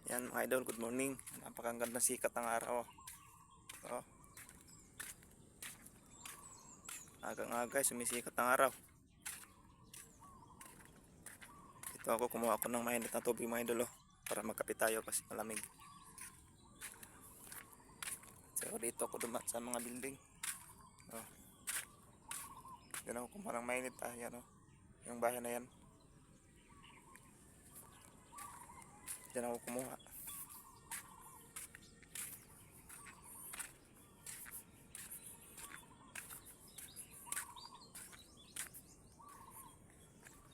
Yan mga idol, good morning. Napakagandang sikat ng araw. Oh. Agang-aga sumisikat ng araw. Dito ako kumuha ako ng mainit na tubig mga idol para magkape tayo kasi malamig. So dito ako dumat sa mga building. Oh. Diyan ako kumuha ng mainit yan yung bahay na yan. Diyan ako kumuha.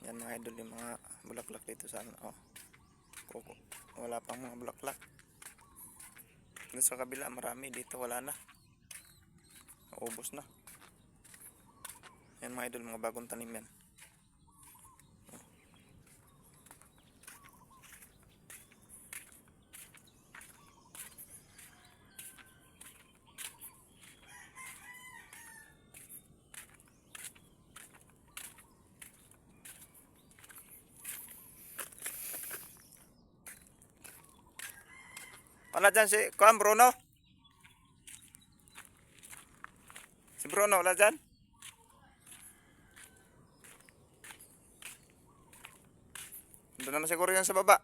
Yan mga idol, yung mga bulaklak dito sa kuko. Wala pang mga bulaklak. Dito sa kabila marami, dito wala na. Naubos na. Yan mga idol, mga bagong tanim yan. Wala dyan si Bruno? Si Bruno wala dyan? Doon na siguro yan sa baba.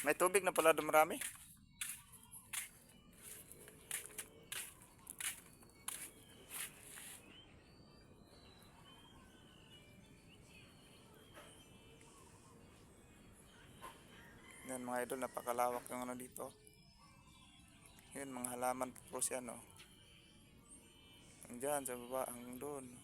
May tubig na pala doon marami. Yan mga idol, napakalawak yung dito. Yan mga halaman po siya Diyan sa baba hanggang doon.